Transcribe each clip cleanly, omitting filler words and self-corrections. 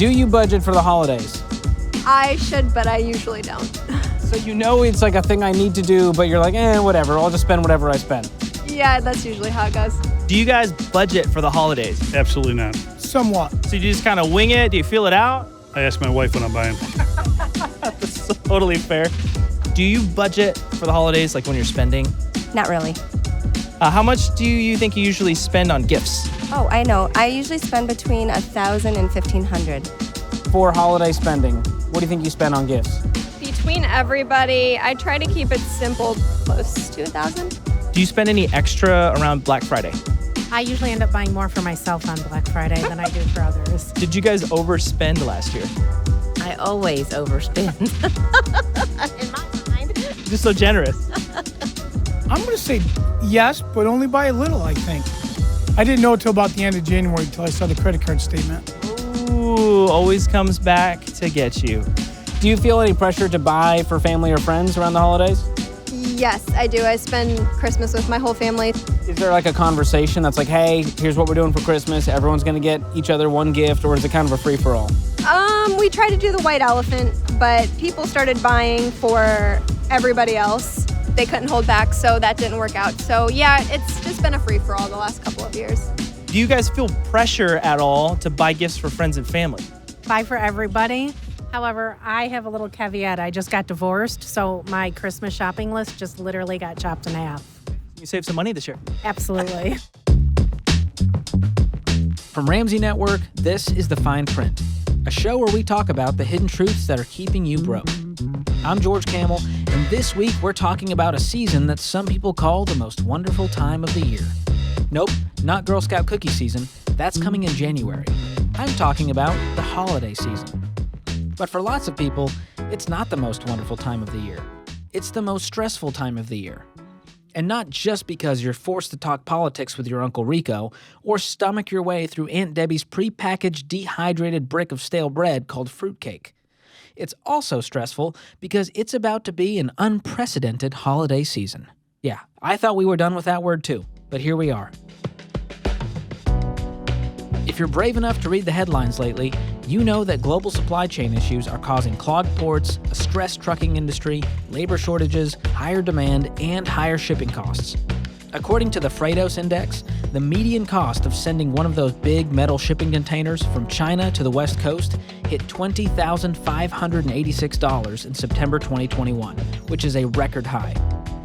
Do you budget for the holidays? I should, but I usually don't. So you know it's like a thing I need to do, but you're like, whatever. I'll just spend whatever I spend. Yeah, that's usually how it goes. Do you guys budget for the holidays? Absolutely not. Somewhat. So you just kind of wing it? Do you feel it out? I ask my wife when I'm buying. That's totally fair. Do you budget for the holidays, like when you're spending? Not really. How much do you think you usually spend on gifts? Oh, I know. I usually spend between $1,000 and $1,500. For holiday spending, what do you think you spend on gifts? Between everybody, I try to keep it simple, close to 1,000. Do you spend any extra around Black Friday? I usually end up buying more for myself on Black Friday than I do for others. Did you guys overspend last year? I always overspend. In my mind. Just so generous. I'm going to say yes, but only by a little, I think. I didn't know until about the end of January until I saw the credit card statement. Ooh, always comes back to get you. Do you feel any pressure to buy for family or friends around the holidays? Yes, I do. I spend Christmas with my whole family. Is there like a conversation that's like, hey, here's what we're doing for Christmas. Everyone's going to get each other one gift, or is it kind of a free-for-all? We try to do the white elephant, but people started buying for everybody else. They couldn't hold back, so that didn't work out. So yeah, it's just been a free-for-all the last couple of years. Do you guys feel pressure at all to buy gifts for friends and family? Buy for everybody. However, I have a little caveat. I just got divorced, so my Christmas shopping list just literally got chopped in half. You save some money this year. Absolutely. From Ramsey Network, this is The Fine Print, a show where we talk about the hidden truths that are keeping you broke. I'm George Camel, and this week we're talking about a season that some people call the most wonderful time of the year. Nope, not Girl Scout cookie season. That's coming in January. I'm talking about the holiday season. But for lots of people, it's not the most wonderful time of the year. It's the most stressful time of the year. And not just because you're forced to talk politics with your Uncle Rico or stomach your way through Aunt Debbie's prepackaged dehydrated brick of stale bread called fruitcake. It's also stressful because it's about to be an unprecedented holiday season. Yeah, I thought we were done with that word too, but here we are. If you're brave enough to read the headlines lately, you know that global supply chain issues are causing clogged ports, a stressed trucking industry, labor shortages, higher demand, and higher shipping costs. According to the Freightos Index, the median cost of sending one of those big metal shipping containers from China to the West Coast hit $20,586 in September 2021, which is a record high.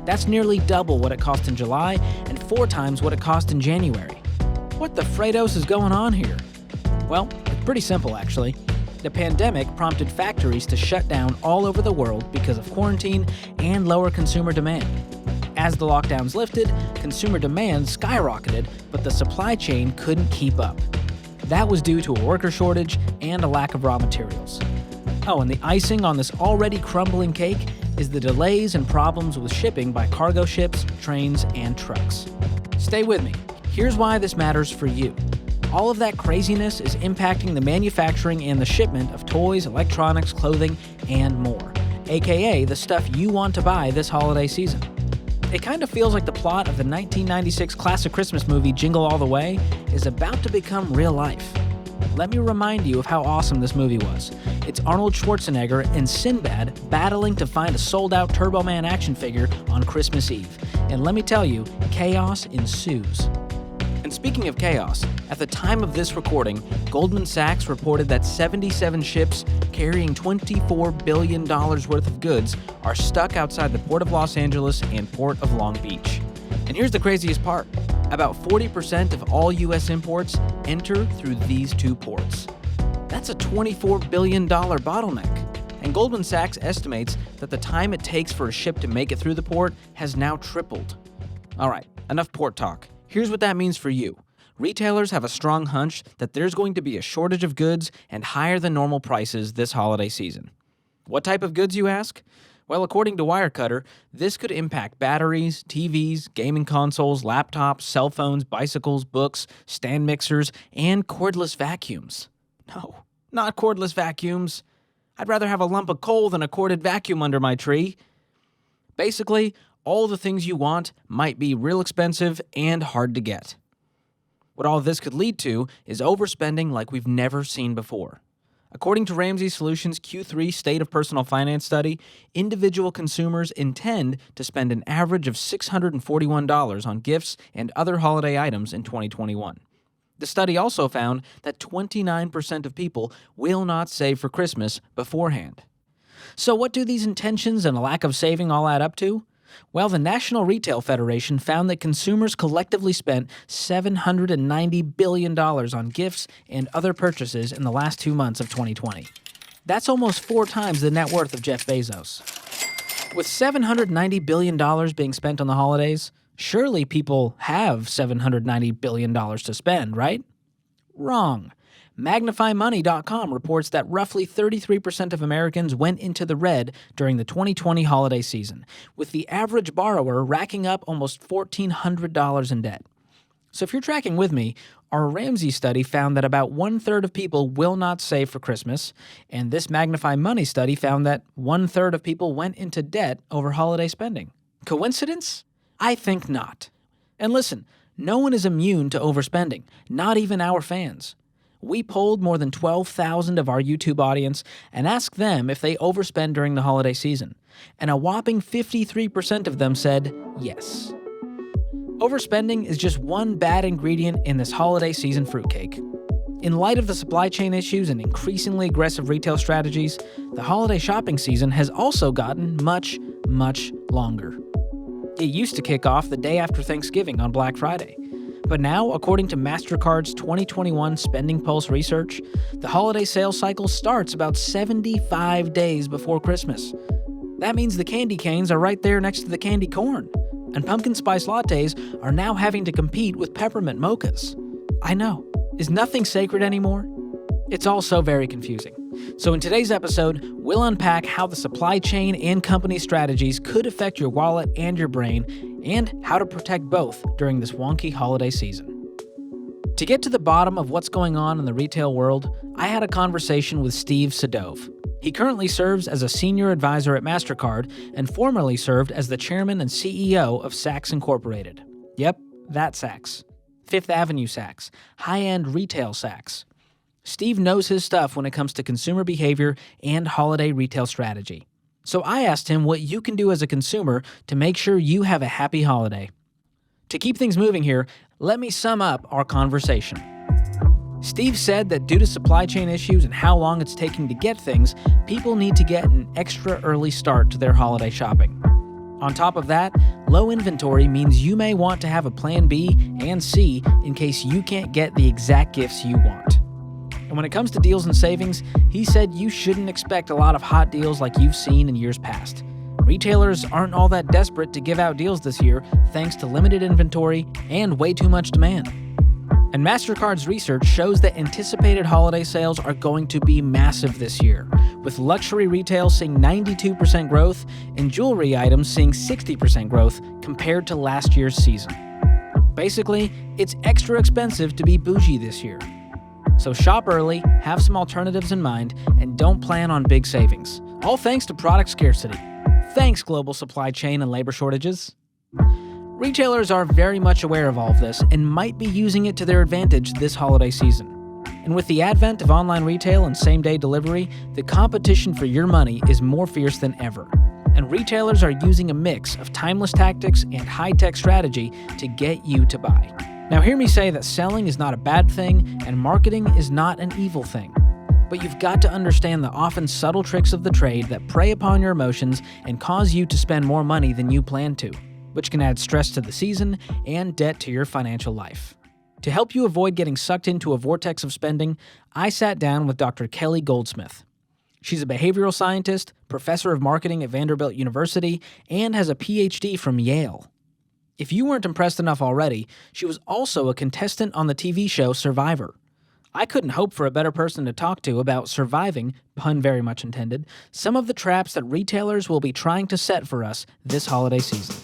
That's nearly double what it cost in July and 4 times what it cost in January. What the Freightos is going on here? Well, it's pretty simple, actually. The pandemic prompted factories to shut down all over the world because of quarantine and lower consumer demand. As the lockdowns lifted, consumer demand skyrocketed, but the supply chain couldn't keep up. That was due to a worker shortage and a lack of raw materials. Oh, and the icing on this already crumbling cake is the delays and problems with shipping by cargo ships, trains, and trucks. Stay with me. Here's why this matters for you. All of that craziness is impacting the manufacturing and the shipment of toys, electronics, clothing, and more, aka the stuff you want to buy this holiday season. It kind of feels like the plot of the 1996 classic Christmas movie Jingle All the Way is about to become real life. Let me remind you of how awesome this movie was. It's Arnold Schwarzenegger and Sinbad battling to find a sold-out Turbo Man action figure on Christmas Eve. And let me tell you, chaos ensues. And speaking of chaos, at the time of this recording, Goldman Sachs reported that 77 ships carrying $24 billion worth of goods are stuck outside the Port of Los Angeles and Port of Long Beach. And here's the craziest part. About 40% of all U.S. imports enter through these 2 ports. That's a $24 billion bottleneck. And Goldman Sachs estimates that the time it takes for a ship to make it through the port has now tripled. All right, enough port talk. Here's what that means for you. Retailers have a strong hunch that there's going to be a shortage of goods and higher than normal prices this holiday season. What type of goods, you ask? Well, according to Wirecutter, this could impact batteries, TVs, gaming consoles, laptops, cell phones, bicycles, books, stand mixers, and cordless vacuums. No, not cordless vacuums. I'd rather have a lump of coal than a corded vacuum under my tree. Basically, all the things you want might be real expensive and hard to get. What all this could lead to is overspending like we've never seen before. According to Ramsey Solutions' Q3 State of Personal Finance study, individual consumers intend to spend an average of $641 on gifts and other holiday items in 2021. The study also found that 29% of people will not save for Christmas beforehand. So what do these intentions and a lack of saving all add up to? Well, the National Retail Federation found that consumers collectively spent $790 billion on gifts and other purchases in the last 2 months of 2020. That's almost 4 times the net worth of Jeff Bezos. With $790 billion being spent on the holidays, surely people have $790 billion to spend, right? Wrong. MagnifyMoney.com reports that roughly 33% of Americans went into the red during the 2020 holiday season, with the average borrower racking up almost $1,400 in debt. So if you're tracking with me, our Ramsey study found that about 1/3 of people will not save for Christmas, and this Magnify Money study found that 1/3 of people went into debt over holiday spending. Coincidence? I think not. And listen, no one is immune to overspending, not even our fans. We polled more than 12,000 of our YouTube audience and asked them if they overspend during the holiday season, and a whopping 53% of them said yes. Overspending is just one bad ingredient in this holiday season fruitcake. In light of the supply chain issues and increasingly aggressive retail strategies, the holiday shopping season has also gotten much, much longer. It used to kick off the day after Thanksgiving on Black Friday. But now, according to MasterCard's 2021 Spending Pulse research, the holiday sales cycle starts about 75 days before Christmas. That means the candy canes are right there next to the candy corn, and pumpkin spice lattes are now having to compete with peppermint mochas. I know. Is nothing sacred anymore? It's all so very confusing. So in today's episode, we'll unpack how the supply chain and company strategies could affect your wallet and your brain, and how to protect both during this wonky holiday season. To get to the bottom of what's going on in the retail world, I had a conversation with Steve Sadove. He currently serves as a senior advisor at MasterCard and formerly served as the chairman and CEO of Saks Incorporated. Yep, that Saks. Fifth Avenue Saks, high-end retail Saks. Steve knows his stuff when it comes to consumer behavior and holiday retail strategy. So I asked him what you can do as a consumer to make sure you have a happy holiday. To keep things moving here, let me sum up our conversation. Steve said that due to supply chain issues and how long it's taking to get things, people need to get an extra early start to their holiday shopping. On top of that, low inventory means you may want to have a plan B and C in case you can't get the exact gifts you want. And when it comes to deals and savings, he said you shouldn't expect a lot of hot deals like you've seen in years past. Retailers aren't all that desperate to give out deals this year thanks to limited inventory and way too much demand. And MasterCard's research shows that anticipated holiday sales are going to be massive this year, with luxury retail seeing 92% growth and jewelry items seeing 60% growth compared to last year's season. Basically, it's extra expensive to be bougie this year. So shop early, have some alternatives in mind, and don't plan on big savings. All thanks to product scarcity. Thanks, global supply chain and labor shortages. Retailers are very much aware of all of this and might be using it to their advantage this holiday season. And with the advent of online retail and same-day delivery, the competition for your money is more fierce than ever. And retailers are using a mix of timeless tactics and high-tech strategy to get you to buy. Now hear me say that selling is not a bad thing and marketing is not an evil thing. But you've got to understand the often subtle tricks of the trade that prey upon your emotions and cause you to spend more money than you planned to, which can add stress to the season and debt to your financial life. To help you avoid getting sucked into a vortex of spending, I sat down with Dr. Kelly Goldsmith. She's a behavioral scientist, professor of marketing at Vanderbilt University, and has a PhD from Yale. If you weren't impressed enough already, she was also a contestant on the TV show Survivor. I couldn't hope for a better person to talk to about surviving, pun very much intended, some of the traps that retailers will be trying to set for us this holiday season.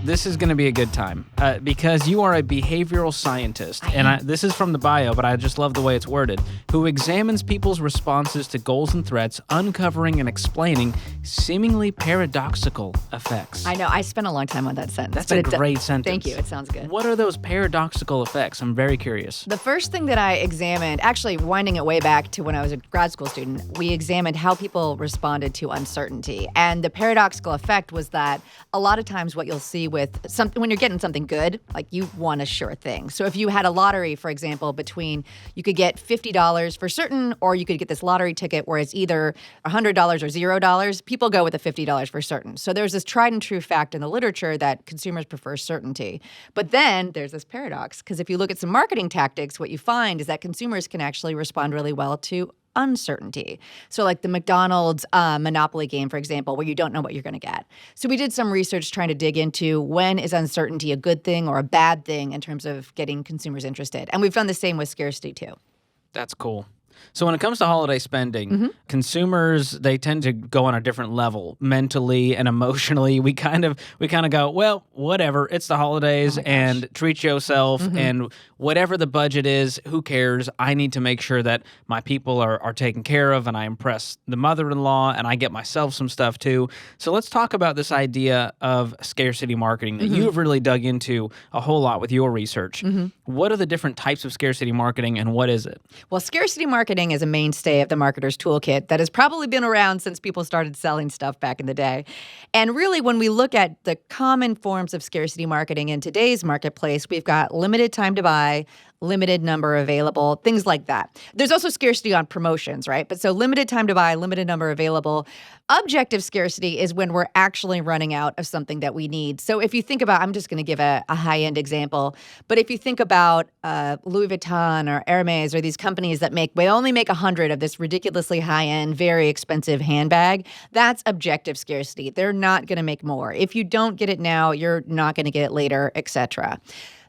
This is going to be a good time because you are a behavioral scientist. This is from the bio, but I just love the way it's worded, who examines people's responses to goals and threats, uncovering and explaining seemingly paradoxical effects. I know. I spent a long time on that sentence. That's a great sentence. Thank you. It sounds good. What are those paradoxical effects? I'm very curious. The first thing that I examined, actually winding it way back to when I was a grad school student, we examined how people responded to uncertainty. And the paradoxical effect was that a lot of times what you'll see with something, when you're getting something good, like you want a sure thing. So if you had a lottery, for example, between you could get $50 for certain, or you could get this lottery ticket where it's either $100 or $0, people go with the $50 for certain. So there's this tried and true fact in the literature that consumers prefer certainty. But then there's this paradox, because if you look at some marketing tactics, what you find is that consumers can actually respond really well to uncertainty. So like the McDonald's Monopoly game, for example, where you don't know what you're going to get. So we did some research trying to dig into when is uncertainty a good thing or a bad thing in terms of getting consumers interested. And we've done the same with scarcity too. That's cool. So when it comes to holiday spending, consumers, they tend to go on a different level mentally and emotionally. We kind of go, well, whatever, it's the holidays and treat yourself and whatever the budget is, who cares? I need to make sure that my people are taken care of and I impress the mother-in-law and I get myself some stuff too. So let's talk about this idea of scarcity marketing that you have really dug into a whole lot with your research. What are the different types of scarcity marketing and what is it? Well, scarcity marketing is a mainstay of the marketer's toolkit that has probably been around since people started selling stuff back in the day. And really, when we look at the common forms of scarcity marketing in today's marketplace, we've got limited time to buy, limited number available, things like that. There's also scarcity on promotions, right? But so limited time to buy, limited number available. Objective scarcity is when we're actually running out of something that we need. So if you think about, I'm just going to give a high-end example, but if you think about Louis Vuitton or Hermes or these companies that we only make 100 of this ridiculously high-end, very expensive handbag, that's objective scarcity. They're not going to make more. If you don't get it now, you're not going to get it later, etc.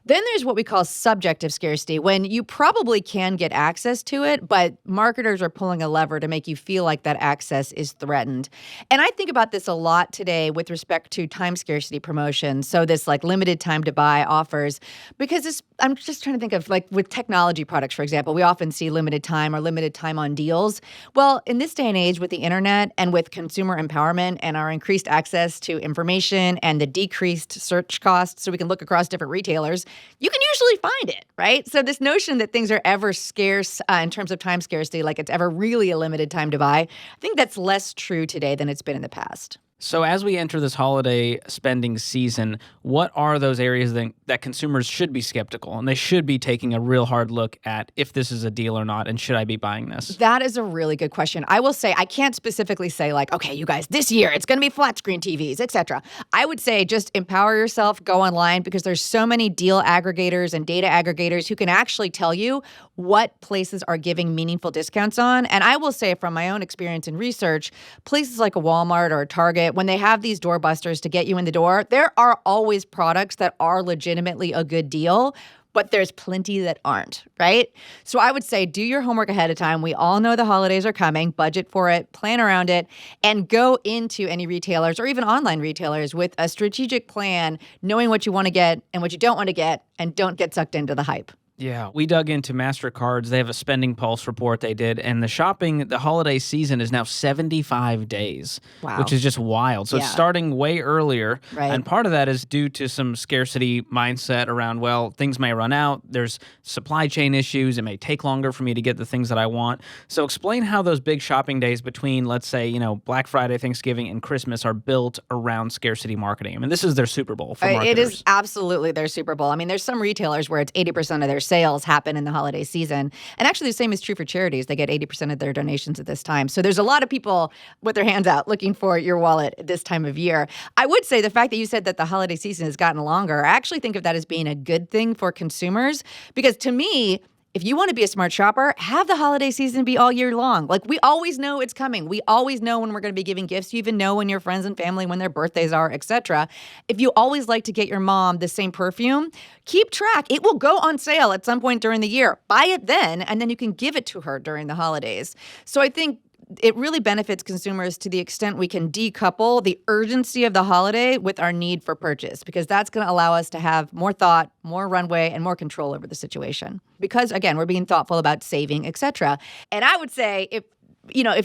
Then there's what we call subjective scarcity, when you probably can get access to it, but marketers are pulling a lever to make you feel like that access is threatened. And I think about this a lot today with respect to time scarcity promotions. So this like limited time to buy offers, because I'm just trying to think of like with technology products, for example, we often see limited time or limited time on deals. Well, in this day and age with the internet and with consumer empowerment and our increased access to information and the decreased search costs so we can look across different retailers, you can usually find it, right? So this notion that things are ever scarce in terms of time scarcity, like it's ever really a limited time to buy, I think that's less true today than it's been in the past. So as we enter this holiday spending season, what are those areas that consumers should be skeptical and they should be taking a real hard look at if this is a deal or not and should I be buying this? That is a really good question. I will say, I can't specifically say like, okay, you guys, this year it's going to be flat screen TVs, etc. I would say just empower yourself, go online, because there's so many deal aggregators and data aggregators who can actually tell you what places are giving meaningful discounts on. And I will say from my own experience and research, places like a Walmart or a Target, when they have these doorbusters to get you in the door, there are always products that are legitimately a good deal, but there's plenty that aren't, right? So I would say do your homework ahead of time. We all know the holidays are coming. Budget for it, plan around it, and go into any retailers or even online retailers with a strategic plan, knowing what you want to get and what you don't want to get, and don't get sucked into the hype. Yeah, we dug into MasterCards. They have a spending pulse report they did, and the holiday season is now 75 days, which is just wild. So it's starting way earlier, and part of that is due to some scarcity mindset around, well, things may run out. There's supply chain issues. It may take longer for me to get the things that I want. So explain how those big shopping days between, let's say, Black Friday, Thanksgiving, and Christmas are built around scarcity marketing. I mean, this is their Super Bowl for marketers. It is absolutely their Super Bowl. I mean, there's some retailers where it's 80% of their sales happen in the holiday season. And actually the same is true for charities. They get 80% of their donations at this time. So there's a lot of people with their hands out looking for your wallet at this time of year. I would say the fact that you said that the holiday season has gotten longer, I actually think of that as being a good thing for consumers, because to me, if you want to be a smart shopper, have the holiday season be all year long. Like, we always know it's coming. We always know when we're going to be giving gifts. You even know when your friends and family, when their birthdays are, etc. If you always like to get your mom the same perfume, keep track. It will go on sale at some point during the year. Buy it then, and then you can give it to her during the holidays. So I think it really benefits consumers to the extent we can decouple the urgency of the holiday with our need for purchase, because that's going to allow us to have more thought, more runway, and more control over the situation. Because, again, we're being thoughtful about saving, etc. And I would say if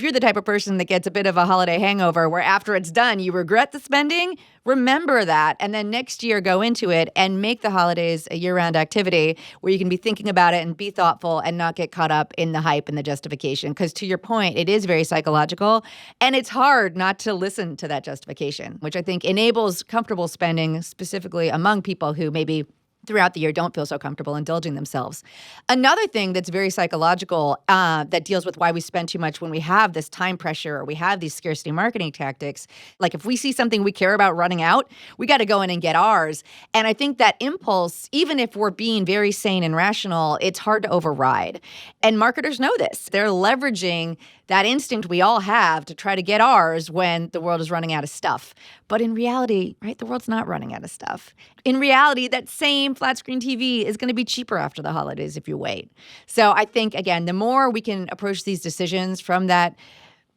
you're the type of person that gets a bit of a holiday hangover where after it's done, you regret the spending, remember that. And then next year, go into it and make the holidays a year-round activity where you can be thinking about it and be thoughtful and not get caught up in the hype and the justification. Because to your point, it is very psychological. And it's hard not to listen to that justification, which I think enables comfortable spending, specifically among people who maybe throughout the year don't feel so comfortable indulging themselves. Another thing that's very psychological that deals with why we spend too much when we have this time pressure or we have these scarcity marketing tactics, like if we see something we care about running out, we got to go in and get ours. And I think that impulse, even if we're being very sane and rational, it's hard to override. And marketers know this. They're leveraging that instinct we all have to try to get ours when the world is running out of stuff. But in reality, right, the world's not running out of stuff. In reality, that same flat screen TV is going to be cheaper after the holidays if you wait. So I think, again, the more we can approach these decisions from that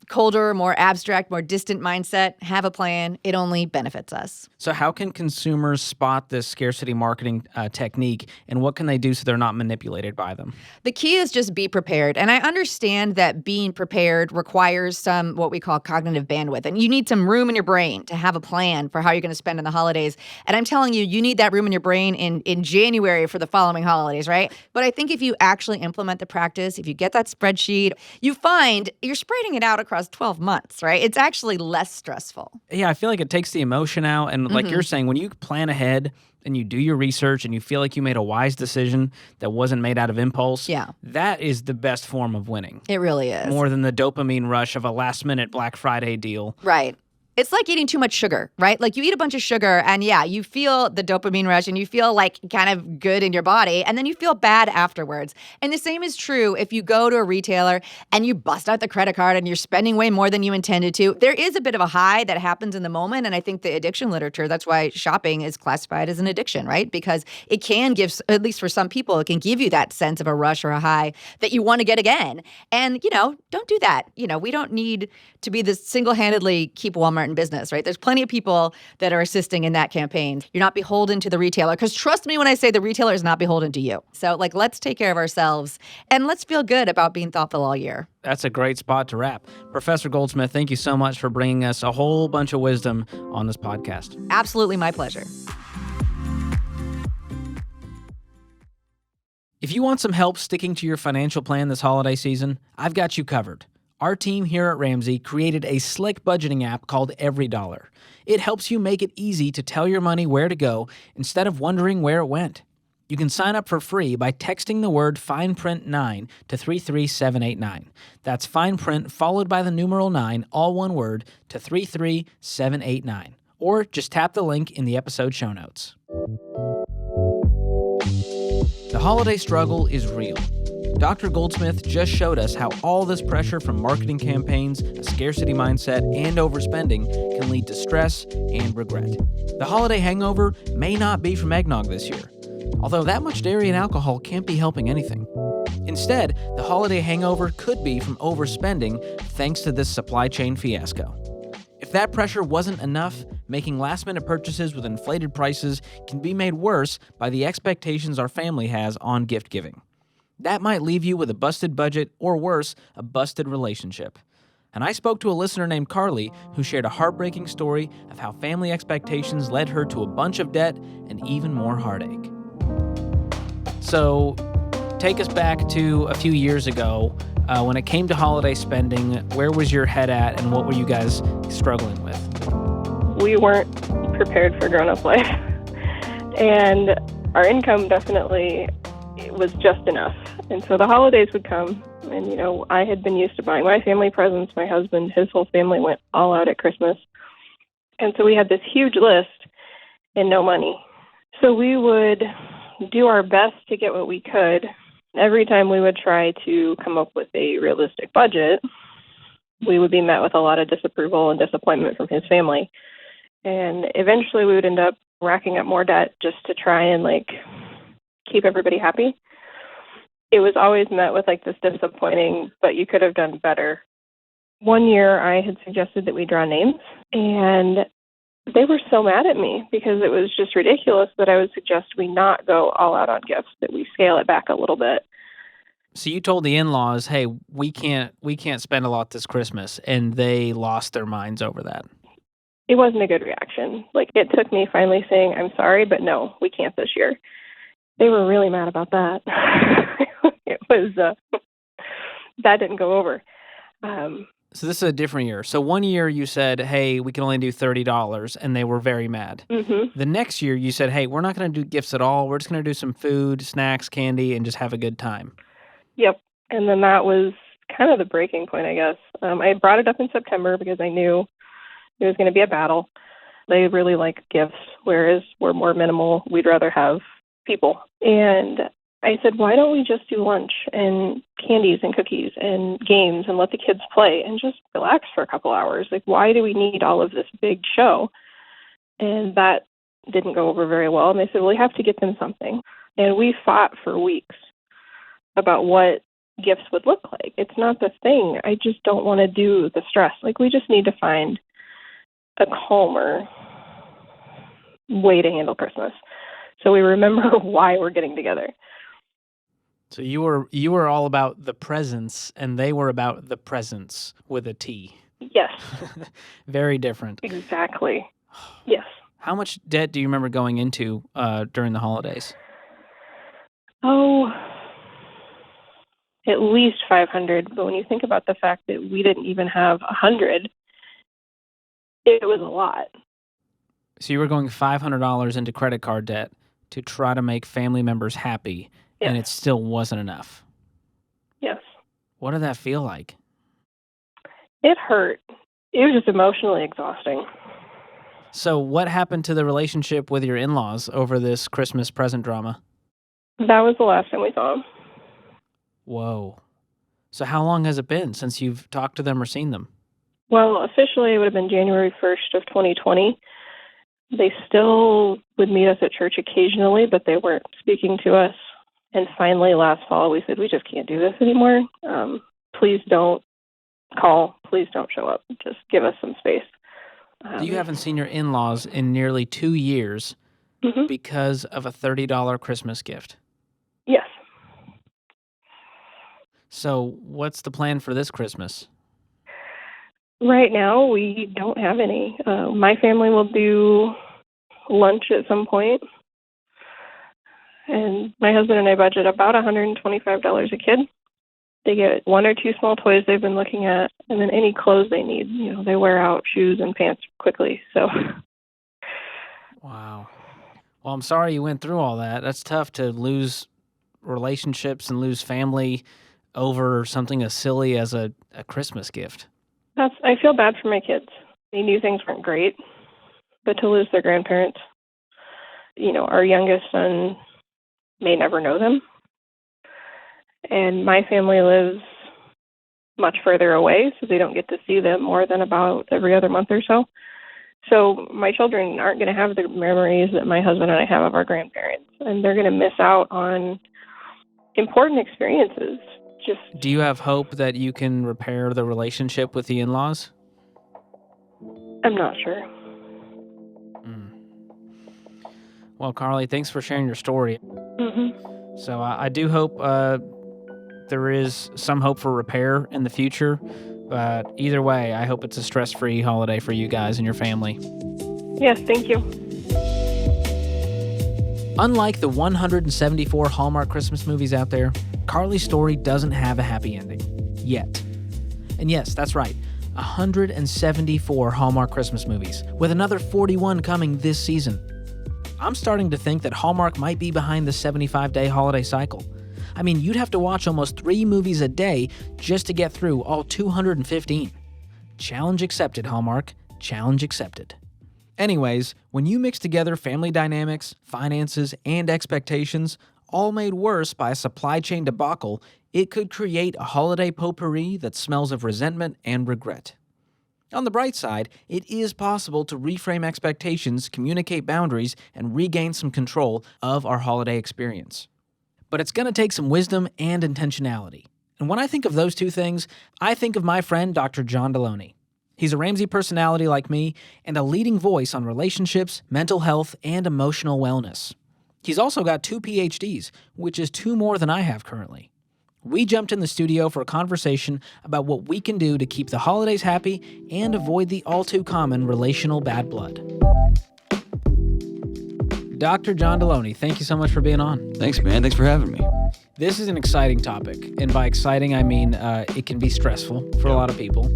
colder, more abstract, more distant mindset, have a plan, it only benefits us. So how can consumers spot this scarcity marketing technique, and what can they do so they're not manipulated by them? The key is just be prepared. And I understand that being prepared requires some what we call cognitive bandwidth. And you need some room in your brain to have a plan for how you're going to spend in the holidays. And I'm telling you, you need that room in your brain in January for the following holidays, right? But I think if you actually implement the practice, if you get that spreadsheet, you find you're spreading it out across 12 months, right? It's actually less stressful. Yeah, I feel like it takes the emotion out. And like you're saying, when you plan ahead and you do your research and you feel like you made a wise decision that wasn't made out of impulse, that is the best form of winning. It really is. More than the dopamine rush of a last-minute Black Friday deal. Right. It's like eating too much sugar, right? Like you eat a bunch of sugar and you feel the dopamine rush and you feel like kind of good in your body and then you feel bad afterwards. And the same is true if you go to a retailer and you bust out the credit card and you're spending way more than you intended to. There is a bit of a high that happens in the moment. And I think the addiction literature, that's why shopping is classified as an addiction, right? Because it can give, at least for some people, it can give you that sense of a rush or a high that you want to get again. And, don't do that. We don't need to be this single-handedly keep Walmart in business, right? There's plenty of people that are assisting in that campaign. You're not beholden to the retailer, because trust me when I say the retailer is not beholden to you. So let's take care of ourselves and let's feel good about being thoughtful all year. That's a great spot to wrap. Professor Goldsmith, thank you so much for bringing us a whole bunch of wisdom on this podcast. Absolutely my pleasure. If you want some help sticking to your financial plan this holiday season, I've got you covered. Our team here at Ramsey created a slick budgeting app called Every Dollar. It helps you make it easy to tell your money where to go instead of wondering where it went. You can sign up for free by texting the word fine print 9 to 33789. That's fine print followed by the numeral 9, all one word, to 33789. Or just tap the link in the episode show notes. The holiday struggle is real. Dr. Goldsmith just showed us how all this pressure from marketing campaigns, a scarcity mindset, and overspending can lead to stress and regret. The holiday hangover may not be from eggnog this year, although that much dairy and alcohol can't be helping anything. Instead, the holiday hangover could be from overspending thanks to this supply chain fiasco. If that pressure wasn't enough, making last-minute purchases with inflated prices can be made worse by the expectations our family has on gift giving. That might leave you with a busted budget, or worse, a busted relationship. And I spoke to a listener named Carly who shared a heartbreaking story of how family expectations led her to a bunch of debt and even more heartache. So, take us back to a few years ago. When it came to holiday spending, where was your head at and what were you guys struggling with? We weren't prepared for grown-up life. And our income definitely was just enough. And so the holidays would come, and, I had been used to buying my family presents. My husband, his whole family went all out at Christmas. And so we had this huge list and no money. So we would do our best to get what we could. Every time we would try to come up with a realistic budget, we would be met with a lot of disapproval and disappointment from his family. And eventually we would end up racking up more debt just to try and keep everybody happy. It was always met with this disappointing, but you could have done better One year I had suggested that we draw names, and they were so mad at me because it was just ridiculous that I would suggest we not go all out on gifts, that we scale it back a little bit. So you told the in-laws, hey, we can't spend a lot this Christmas, and they lost their minds over that. It wasn't a good reaction. Like, it took me finally saying, I'm sorry, but no, we can't this year. They were really mad about that. It was, that didn't go over. So this is a different year. So one year you said, hey, we can only do $30, and they were very mad. Mm-hmm. The next year you said, hey, we're not going to do gifts at all. We're just going to do some food, snacks, candy, and just have a good time. Yep. And then that was kind of the breaking point, I guess. I brought it up in September because I knew it was going to be a battle. They really like gifts, whereas we're more minimal. We'd rather have people. And I said, why don't we just do lunch and candies and cookies and games and let the kids play and just relax for a couple hours? Like, why do we need all of this big show? And that didn't go over very well. And they said, well, we have to get them something. And we fought for weeks about what gifts would look like. It's not the thing. I just don't want to do the stress. Like, we just need to find a calmer way to handle Christmas, so we remember why we're getting together. So you were all about the presents, and they were about the presents with a T. Yes. Very different. Exactly. Yes. How much debt do you remember going into during the holidays? Oh, at least 500. But when you think about the fact that we didn't even have 100, it was a lot. So you were going $500 into credit card debt to try to make family members happy, yes. And it still wasn't enough. Yes. What did that feel like? It hurt. It was just emotionally exhausting. So what happened to the relationship with your in-laws over this Christmas present drama? That was the last time we saw them. Whoa. So how long has it been since you've talked to them or seen them? Well, officially it would have been January 1st of 2020. They still would meet us at church occasionally, but they weren't speaking to us. And finally, last fall, we said, we just can't do this anymore. Please don't call. Please don't show up. Just give us some space. You haven't seen your in-laws in nearly 2 years because of a $30 Christmas gift. Yes. So what's the plan for this Christmas? Right now, we don't have any. My family will do lunch at some point. And my husband and I budget about $125 a kid. They get 1 or 2 small toys they've been looking at, and then any clothes they need. You know, they wear out shoes and pants quickly. So. Wow. Well, I'm sorry you went through all that. That's tough to lose relationships and lose family over something as silly as a Christmas gift. I feel bad for my kids. They knew things weren't great, but to lose their grandparents, you know, our youngest son may never know them. And my family lives much further away, so they don't get to see them more than about every other month or so. So my children aren't going to have the memories that my husband and I have of our grandparents, and they're going to miss out on important experiences. Do you have hope that you can repair the relationship with the in-laws? I'm not sure. Well, Carly, thanks for sharing your story. Mm-hmm. So I do hope there is some hope for repair in the future. But either way, I hope it's a stress-free holiday for you guys and your family. Yes, thank you. Unlike the 174 Hallmark Christmas movies out there, Carly's story doesn't have a happy ending. Yet. And yes, that's right. 174 Hallmark Christmas movies, with another 41 coming this season. I'm starting to think that Hallmark might be behind the 75-day holiday cycle. I mean, you'd have to watch almost 3 movies a day just to get through all 215. Challenge accepted, Hallmark. Challenge accepted. Anyways, when you mix together family dynamics, finances, and expectations, all made worse by a supply chain debacle, it could create a holiday potpourri that smells of resentment and regret. On the bright side, it is possible to reframe expectations, communicate boundaries, and regain some control of our holiday experience. But it's going to take some wisdom and intentionality. And when I think of those two things, I think of my friend Dr. John Deloney. He's a Ramsey personality like me and a leading voice on relationships, mental health, and emotional wellness. He's also got 2 PhDs, which is 2 more than I have currently. We jumped in the studio for a conversation about what we can do to keep the holidays happy and avoid the all-too-common relational bad blood. Dr. John Deloney, thank you so much for being on. Thanks, man. Thanks for having me. This is an exciting topic, and by exciting, I mean it can be stressful for a lot of people.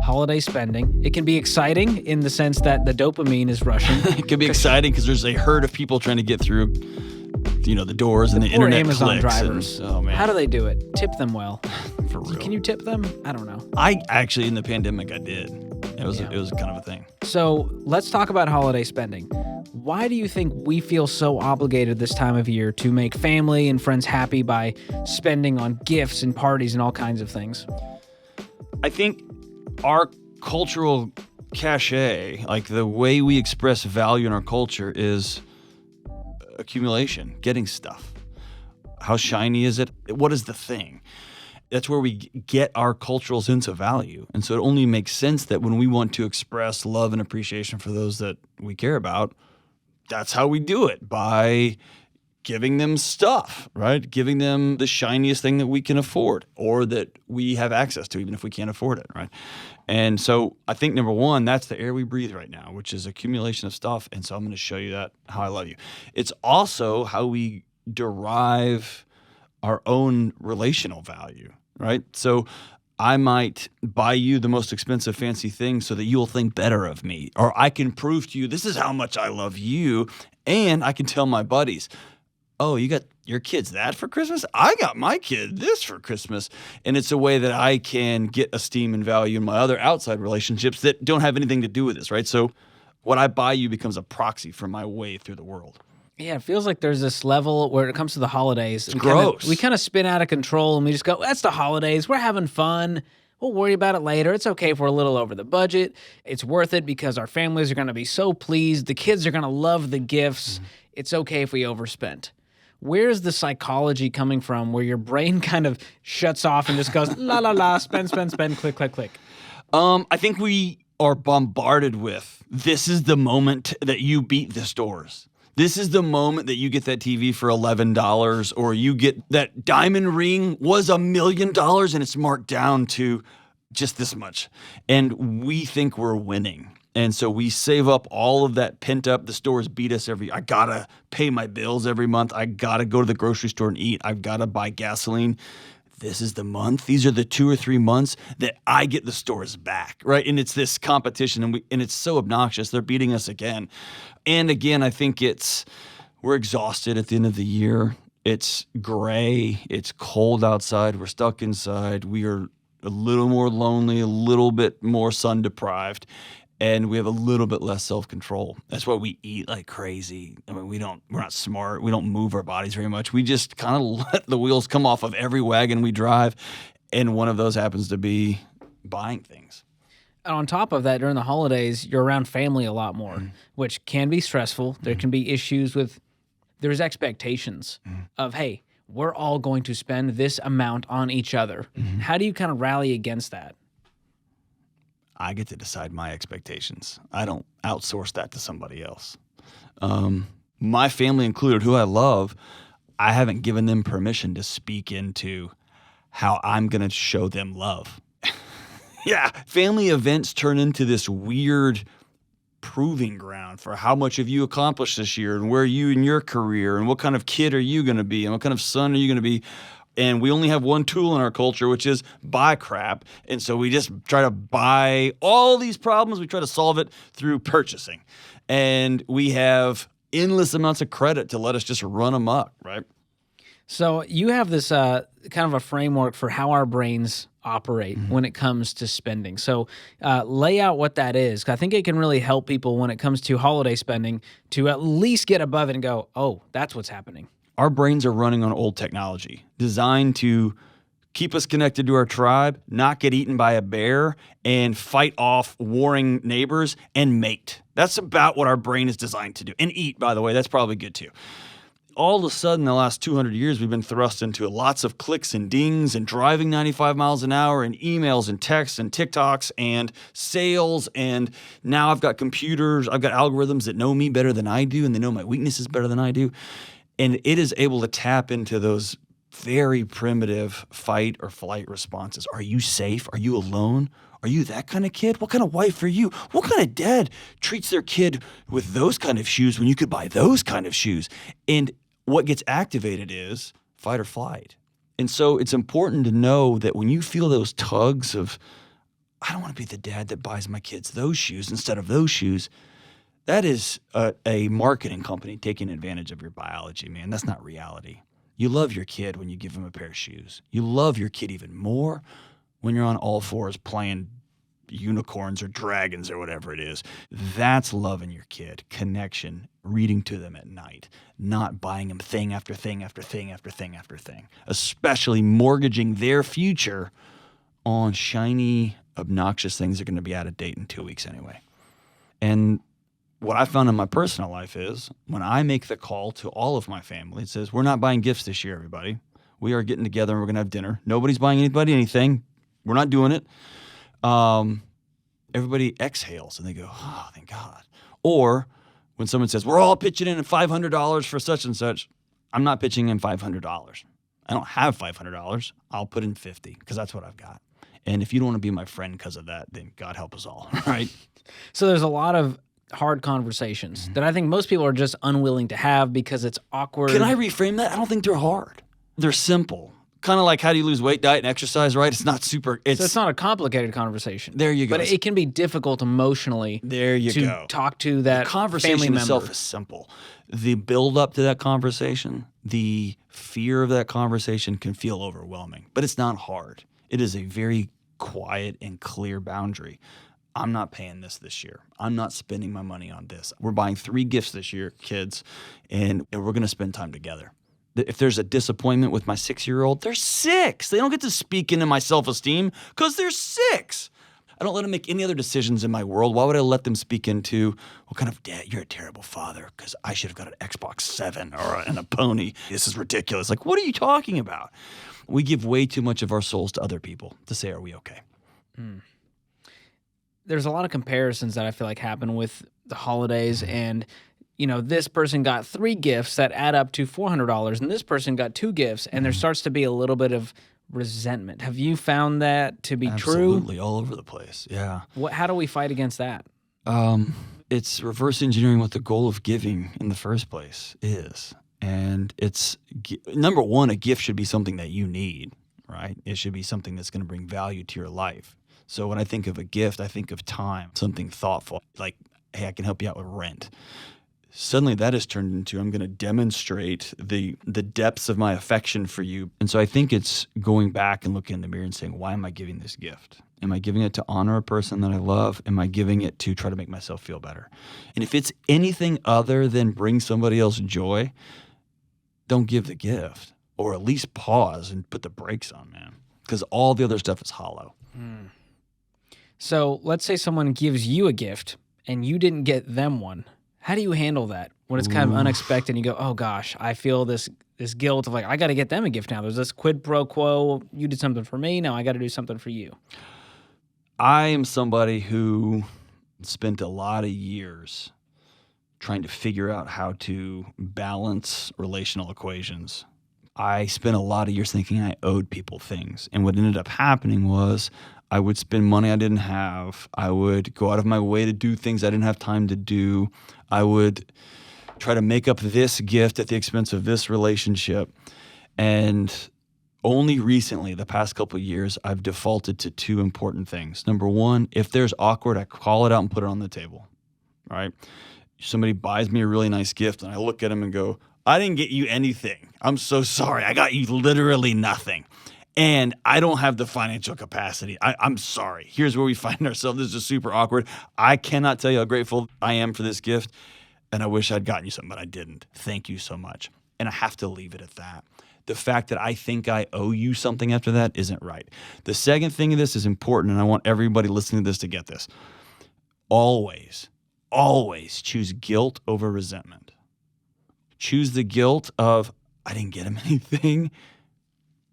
Holiday spending. It can be exciting in the sense that the dopamine is rushing. It can be exciting because there's a herd of people trying to get through, the doors and the poor internet Amazon clicks. drivers. Oh, man. How do they do it? Tip them well. For real. Can you tip them? I don't know. I actually, in the pandemic, I did. It was kind of a thing. So let's talk about holiday spending. Why do you think we feel so obligated this time of year to make family and friends happy by spending on gifts and parties and all kinds of things? I think our cultural cachet, like the way we express value in our culture, is accumulation, getting stuff. How shiny is it? What is the thing? That's where we get our cultural sense of value. And so it only makes sense that when we want to express love and appreciation for those that we care about, that's how we do it, by giving them stuff, right? Giving them the shiniest thing that we can afford or that we have access to, even if we can't afford it, right? And so I think, number one, that's the air we breathe right now, which is accumulation of stuff. And so I'm going to show you that, how I love you. It's also how we derive our own relational value, right? So I might buy you the most expensive fancy thing so that you'll think better of me. Or I can prove to you, this is how much I love you. And I can tell my buddies, oh, you got your kids that for Christmas? I got my kid this for Christmas. And it's a way that I can get esteem and value in my other outside relationships that don't have anything to do with this, right? So what I buy you becomes a proxy for my way through the world. Yeah, it feels like there's this level where it comes to the holidays. It's gross. We kind of spin out of control and we just go, that's the holidays. We're having fun. We'll worry about it later. It's okay if we're a little over the budget. It's worth it because our families are going to be so pleased. The kids are going to love the gifts. It's okay if we overspent. Where's the psychology coming from where your brain kind of shuts off and just goes, la, la, la, spend, click, click, click? I think we are bombarded with, this is the moment that you beat the stores. This is the moment that you get that TV for $11, or you get that diamond ring was $1 million and it's marked down to just this much. And we think we're winning. And so we save up all of that pent up. The stores beat us I gotta pay my bills every month. I gotta go to the grocery store and eat. I've gotta buy gasoline. This is the month. These are the 2 or 3 months that I get the stores back, right? And it's this competition, and it's so obnoxious. They're beating us again. And again, I think we're exhausted at the end of the year. It's gray. It's cold outside. We're stuck inside. We are a little more lonely, a little bit more sun deprived, and we have a little bit less self-control. That's why we eat like crazy. I mean, we're not smart. We don't move our bodies very much. We just kind of let the wheels come off of every wagon we drive, and one of those happens to be buying things. And on top of that, during the holidays, you're around family a lot more, which can be stressful. There can be issues there's expectations of, hey, we're all going to spend this amount on each other. How do you kind of rally against that? I get to decide my expectations. I don't outsource that to somebody else. My family included, who I love, I haven't given them permission to speak into how I'm going to show them love. Yeah, family events turn into this weird proving ground for how much have you accomplished this year and where are you in your career and what kind of kid are you going to be and what kind of son are you going to be. And we only have one tool in our culture, which is buy crap. And so we just try to buy all these problems. We try to solve it through purchasing. And we have endless amounts of credit to let us just run amok, right? So you have this kind of a framework for how our brains operate when it comes to spending. So lay out what that is. 'Cause I think it can really help people when it comes to holiday spending to at least get above it and go, oh, that's what's happening. Our brains are running on old technology designed to keep us connected to our tribe, not get eaten by a bear, and fight off warring neighbors and mate. That's about what our brain is designed to do. And eat, by the way, that's probably good too. All of a sudden, the last 200 years, we've been thrust into lots of clicks and dings and driving 95 miles an hour and emails and texts and TikToks and sales. And now I've got computers, I've got algorithms that know me better than I do, and they know my weaknesses better than I do. And it is able to tap into those very primitive fight or flight responses. Are you safe? Are you alone? Are you that kind of kid? What kind of wife are you? What kind of dad treats their kid with those kind of shoes when you could buy those kind of shoes? And what gets activated is fight or flight. And so it's important to know that when you feel those tugs of, I don't want to be the dad that buys my kids those shoes instead of those shoes, that is a marketing company taking advantage of your biology, man. That's not reality. You love your kid when you give him a pair of shoes. You love your kid even more when you're on all fours playing unicorns or dragons or whatever it is. That's loving your kid. Connection, reading to them at night, not buying them thing after thing after thing after thing after thing, especially mortgaging their future on shiny, obnoxious things that are going to be out of date in 2 weeks anyway. And what I found in my personal life is when I make the call to all of my family, it says, we're not buying gifts this year, everybody. We are getting together and we're going to have dinner. Nobody's buying anybody anything. We're not doing it. Everybody exhales and they go, oh, thank God. Or when someone says, we're all pitching in $500 for such and such, I'm not pitching in $500. I don't have $500. I'll put in 50 because that's what I've got. And if you don't want to be my friend because of that, then God help us all, right? So there's a lot of hard conversations that I think most people are just unwilling to have because it's awkward. Can I reframe that? I don't think they're hard. They're simple. Kind of like how do you lose weight, diet, and exercise, right? It's not super. So it's not a complicated conversation. There you go. But it can be difficult emotionally. There you to go. Talk to that the conversation family member. itself is simple. The build up to that conversation, the fear of that conversation can feel overwhelming, but it's not hard. It is a very quiet and clear boundary. I'm not paying this year. I'm not spending my money on this. We're buying 3 gifts this year, kids, and we're going to spend time together. If there's a disappointment with my 6-year-old, they're 6. They don't get to speak into my self-esteem because they're 6. I don't let them make any other decisions in my world. Why would I let them speak into, what kind of dad? You're a terrible father because I should have got an Xbox 7 and a pony. This is ridiculous. Like, what are you talking about? We give way too much of our souls to other people to say, are we okay? There's a lot of comparisons that I feel like happen with the holidays and this person got 3 gifts that add up to $400 and this person got 2 gifts and there starts to be a little bit of resentment. Have you found that to be true? Absolutely, all over the place, yeah. How do we fight against that? It's reverse engineering what the goal of giving in the first place is. And it's, number one, a gift should be something that you need, right? It should be something that's going to bring value to your life. So when I think of a gift, I think of time, something thoughtful, like, hey, I can help you out with rent. Suddenly that has turned into, I'm going to demonstrate the depths of my affection for you. And so I think it's going back and looking in the mirror and saying, why am I giving this gift? Am I giving it to honor a person that I love? Am I giving it to try to make myself feel better? And if it's anything other than bring somebody else joy, don't give the gift, or at least pause and put the brakes on, man, because all the other stuff is hollow. So let's say someone gives you a gift and you didn't get them one. How do you handle that when it's kind of unexpected and you go, oh gosh, I feel this guilt of like, I got to get them a gift now. There's this quid pro quo. You did something for me. Now I got to do something for you. I am somebody who spent a lot of years trying to figure out how to balance relational equations. I spent a lot of years thinking I owed people things. And what ended up happening was I would spend money I didn't have. I would go out of my way to do things I didn't have time to do. I would try to make up this gift at the expense of this relationship. And only recently, the past couple of years, I've defaulted to 2 important things. Number one, if there's awkward, I call it out and put it on the table, right? Somebody buys me a really nice gift and I look at them and go, I didn't get you anything. I'm so sorry. I got you literally nothing. And I don't have the financial capacity. I'm sorry. Here's where we find ourselves. This is super awkward. I cannot tell you how grateful I am for this gift. And I wish I'd gotten you something, but I didn't. Thank you so much. And I have to leave it at that. The fact that I think I owe you something after that isn't right. The second thing of this is important, and I want everybody listening to this to get this. Always choose guilt over resentment. Choose the guilt of, I didn't get him anything,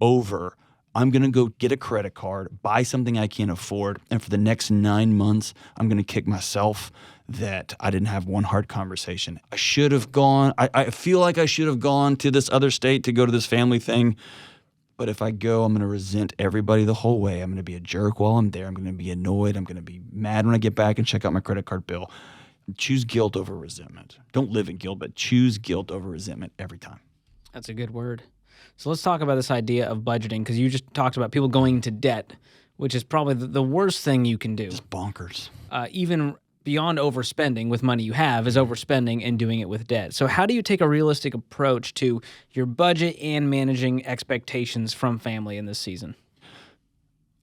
over, I'm going to go get a credit card, buy something I can't afford, and for the next 9 months, I'm going to kick myself that I didn't have one hard conversation. I should have gone. I feel like I should have gone to this other state to go to this family thing. But if I go, I'm going to resent everybody the whole way. I'm going to be a jerk while I'm there. I'm going to be annoyed. I'm going to be mad when I get back and check out my credit card bill. Choose guilt over resentment. Don't live in guilt, but choose guilt over resentment every time. That's a good word. So let's talk about this idea of budgeting, because you just talked about people going into debt, which is probably the worst thing you can do. It's bonkers. Even beyond overspending with money you have is overspending and doing it with debt. So how do you take a realistic approach to your budget and managing expectations from family in this season?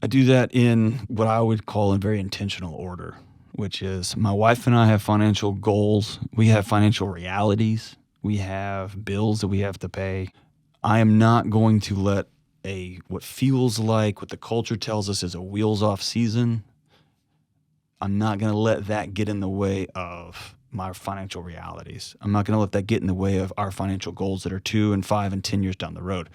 I do that in what I would call in very intentional order, which is my wife and I have financial goals. We have financial realities. We have bills that we have to pay. I am not going to let what feels like what the culture tells us is a wheels-off season. I'm not going to let that get in the way of my financial realities. I'm not going to let that get in the way of our financial goals that are 2 and 5 and 10 years down the road.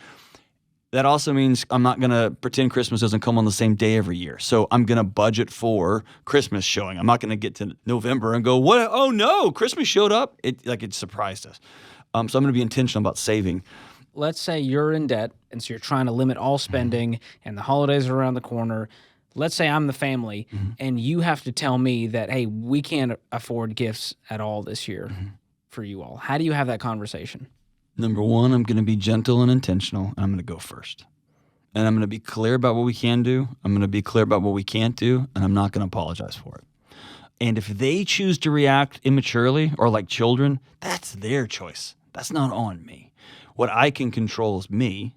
That also means I'm not going to pretend Christmas doesn't come on the same day every year. So I'm going to budget for Christmas showing. I'm not going to get to November and go, "What? Oh no, Christmas showed up." It surprised us. So I'm going to be intentional about saving. Let's say you're in debt, and so you're trying to limit all spending, and the holidays are around the corner. Let's say I'm the family, and you have to tell me that, hey, we can't afford gifts at all this year for you all. How do you have that conversation? Number one, I'm going to be gentle and intentional, and I'm going to go first. And I'm going to be clear about what we can do. I'm going to be clear about what we can't do, and I'm not going to apologize for it. And if they choose to react immaturely or like children, that's their choice. That's not on me. What I can control is me.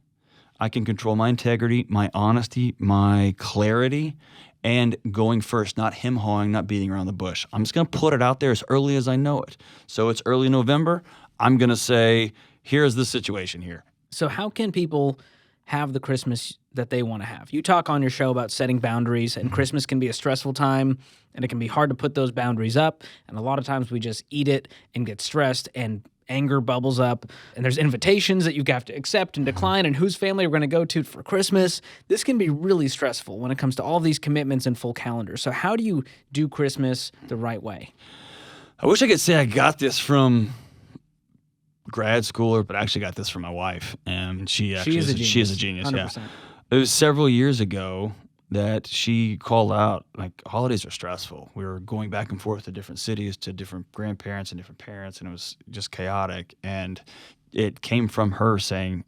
I can control my integrity, my honesty, my clarity, and going first, not hem-hawing, not beating around the bush. I'm just going to put it out there as early as I know it. So it's early November. I'm going to say, here's the situation here. So how can people have the Christmas that they want to have? You talk on your show about setting boundaries, and Christmas can be a stressful time, and it can be hard to put those boundaries up. And a lot of times we just eat it and get stressed, and anger bubbles up, and there's invitations that you have to accept and decline, and whose family we're going to go to for Christmas. This can be really stressful when it comes to all these commitments and full calendars. So how do you do Christmas the right way? I wish I could say I got this from grad school, but I actually got this from my wife, and she is a genius. 100%. Yeah. It was several years ago that she called out, like, holidays are stressful. We were going back and forth to different cities, to different grandparents and different parents, and it was just chaotic. And it came from her saying,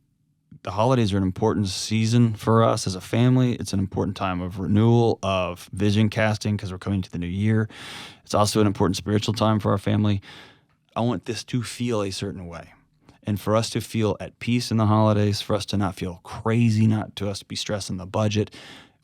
the holidays are an important season for us as a family. It's an important time of renewal, of vision casting, because we're coming to the new year. It's also an important spiritual time for our family. I want this to feel a certain way. And for us to feel at peace in the holidays, for us to not feel crazy, not to us be stressing the budget,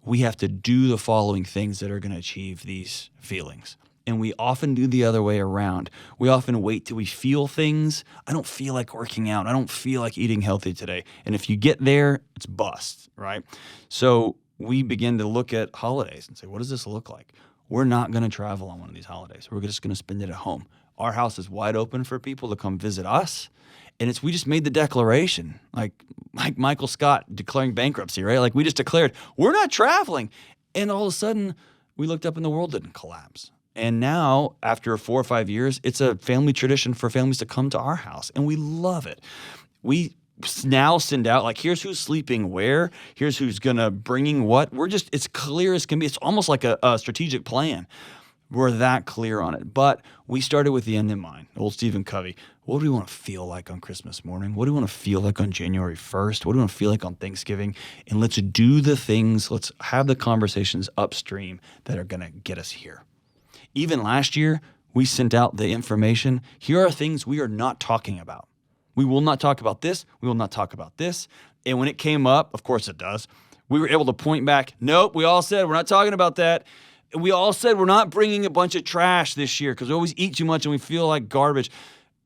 we have to do the following things that are going to achieve these feelings. And we often do the other way around. We often wait till we feel things. I don't feel like working out. I don't feel like eating healthy today. And if you get there, it's bust, right? So we begin to look at holidays and say, what does this look like? We're not going to travel on one of these holidays. We're just going to spend it at home. Our house is wide open for people to come visit us. And we just made the declaration, like Michael Scott declaring bankruptcy, right? Like we just declared, we're not traveling. And all of a sudden, we looked up and the world didn't collapse. And now, after 4 or 5 years, it's a family tradition for families to come to our house. And we love it. We now send out, like, here's who's sleeping where, here's who's bringing what. It's clear as can be. It's almost like a strategic plan. We're that clear on it. But we started with the end in mind. Old Stephen Covey. What do we want to feel like on Christmas morning? What do we want to feel like on January 1st? What do we want to feel like on Thanksgiving? And let's do the things, let's have the conversations upstream that are going to get us here. Even last year, we sent out the information. Here are things we are not talking about. We will not talk about this. We will not talk about this. And when it came up, of course it does, we were able to point back, nope, we all said we're not talking about that. We all said we're not bringing a bunch of trash this year because we always eat too much and we feel like garbage.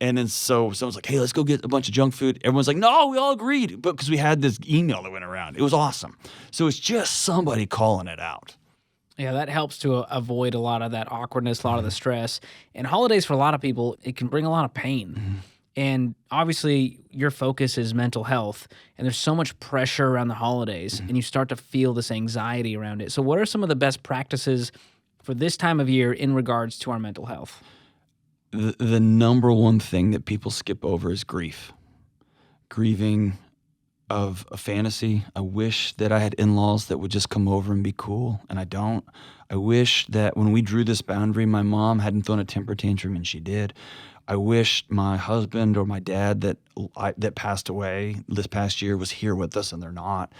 And then so someone's like, hey, let's go get a bunch of junk food. Everyone's like, no, we all agreed. But because we had this email that went around. It was awesome. So it's just somebody calling it out. Yeah, that helps to avoid a lot of that awkwardness, a lot of the stress. And holidays for a lot of people, it can bring a lot of pain. And obviously, your focus is mental health, and there's so much pressure around the holidays, and you start to feel this anxiety around it. So what are some of the best practices for this time of year in regards to our mental health? The number one thing that people skip over is grief. Grieving of a fantasy. I wish that I had in-laws that would just come over and be cool, and I don't. I wish that when we drew this boundary, my mom hadn't thrown a temper tantrum, and she did. I wish my husband or my dad that passed away this past year was here with us, and they're not.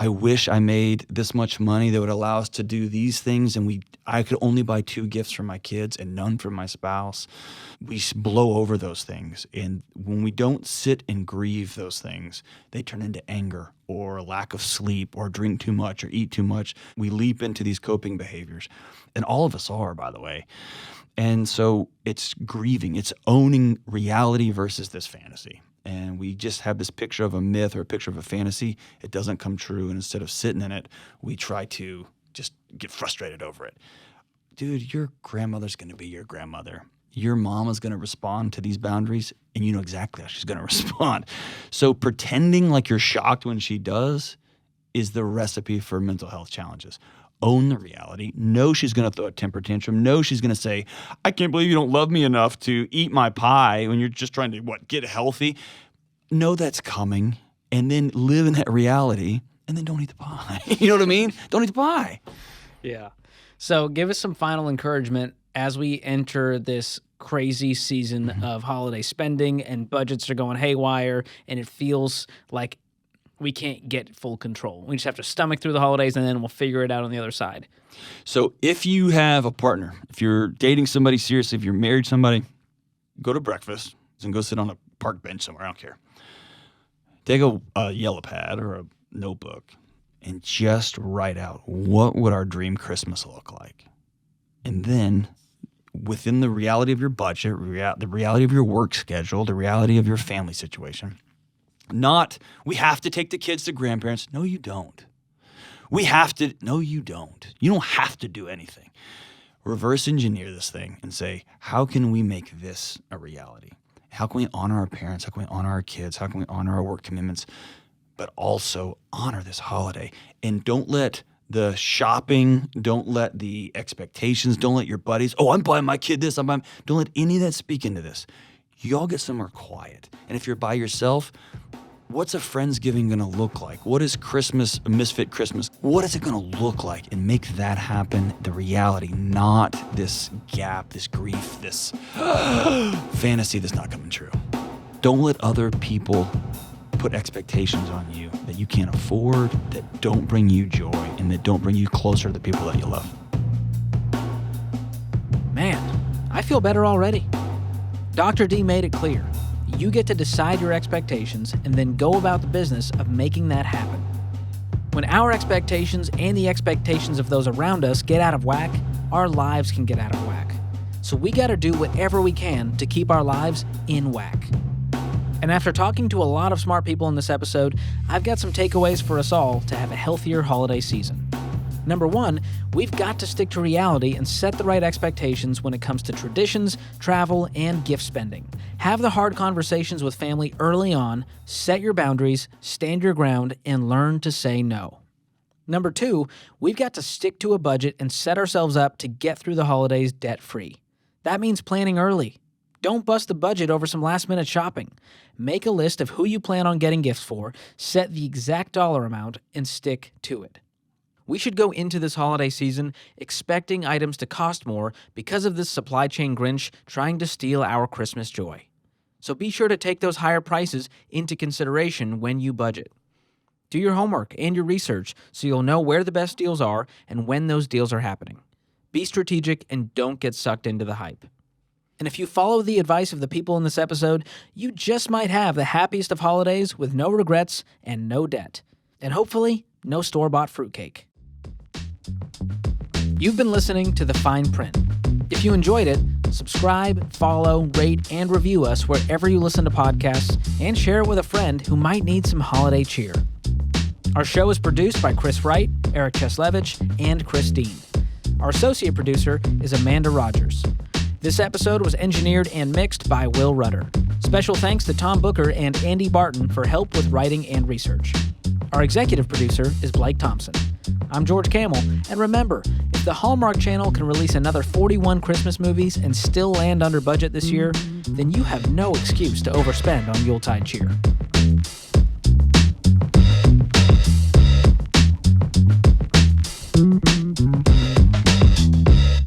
I wish I made this much money that would allow us to do these things, and I could only buy 2 gifts for my kids and none for my spouse. We blow over those things, and when we don't sit and grieve those things, they turn into anger or lack of sleep or drink too much or eat too much. We leap into these coping behaviors, and all of us are, by the way. And so it's grieving. It's owning reality versus this fantasy. And we just have this picture of a myth or a picture of a fantasy. It doesn't come true. And instead of sitting in it, we try to just get frustrated over it. Dude, your grandmother's going to be your grandmother. Your mama's going to respond to these boundaries, and you know exactly how she's going to respond. So pretending like you're shocked when she does is the recipe for mental health challenges. Own the reality. Know she's going to throw a temper tantrum. Know she's going to say, I can't believe you don't love me enough to eat my pie when you're just trying to, get healthy. Know that's coming, and then live in that reality, and then don't eat the pie. You know what I mean? Don't eat the pie. Yeah. So give us some final encouragement as we enter this crazy season of holiday spending and budgets are going haywire, and it feels like we can't get full control. We just have to stomach through the holidays, and then we'll figure it out on the other side. So if you have a partner, if you're dating somebody seriously, if you're married to somebody, go to breakfast and go sit on a park bench somewhere. I don't care. Take a yellow pad or a notebook and just write out, what would our dream Christmas look like? And then within the reality of your budget, the reality of your work schedule, the reality of your family situation, not, we have to take the kids to grandparents. No, you don't. No, you don't. You don't have to do anything. Reverse engineer this thing and say, how can we make this a reality? How can we honor our parents? How can we honor our kids? How can we honor our work commitments? But also honor this holiday. And don't let the shopping, don't let the expectations, don't let your buddies, I'm buying my kid this, don't let any of that speak into this. You all get somewhere quiet. And if you're by yourself, what's a Friendsgiving going to look like? What is Christmas, a misfit Christmas? What is it going to look like? And make that happen the reality, not this gap, this grief, this fantasy that's not coming true. Don't let other people put expectations on you that you can't afford, that don't bring you joy, and that don't bring you closer to the people that you love. Man, I feel better already. Dr. D made it clear. You get to decide your expectations and then go about the business of making that happen. When our expectations and the expectations of those around us get out of whack, our lives can get out of whack. So we gotta do whatever we can to keep our lives in whack. And after talking to a lot of smart people in this episode, I've got some takeaways for us all to have a healthier holiday season. Number 1, we've got to stick to reality and set the right expectations when it comes to traditions, travel, and gift spending. Have the hard conversations with family early on, set your boundaries, stand your ground, and learn to say no. Number 2, we've got to stick to a budget and set ourselves up to get through the holidays debt-free. That means planning early. Don't bust the budget over some last-minute shopping. Make a list of who you plan on getting gifts for, set the exact dollar amount, and stick to it. We should go into this holiday season expecting items to cost more because of this supply chain Grinch trying to steal our Christmas joy. So be sure to take those higher prices into consideration when you budget. Do your homework and your research so you'll know where the best deals are and when those deals are happening. Be strategic and don't get sucked into the hype. And if you follow the advice of the people in this episode, you just might have the happiest of holidays with no regrets and no debt. And hopefully, no store-bought fruitcake. You've been listening to The Fine Print. If you enjoyed it, subscribe, follow, rate, and review us wherever you listen to podcasts, and share it with a friend who might need some holiday cheer. Our show is produced by Chris Wright, Eric Cheslevich, and Chris Dean. Our associate producer is Amanda Rogers. This episode was engineered and mixed by Will Rudder. Special thanks to Tom Booker and Andy Barton for help with writing and research. Our executive producer is Blake Thompson. I'm George Camel, and remember, if the Hallmark Channel can release another 41 Christmas movies and still land under budget this year, then you have no excuse to overspend on Yuletide cheer. Mm-hmm.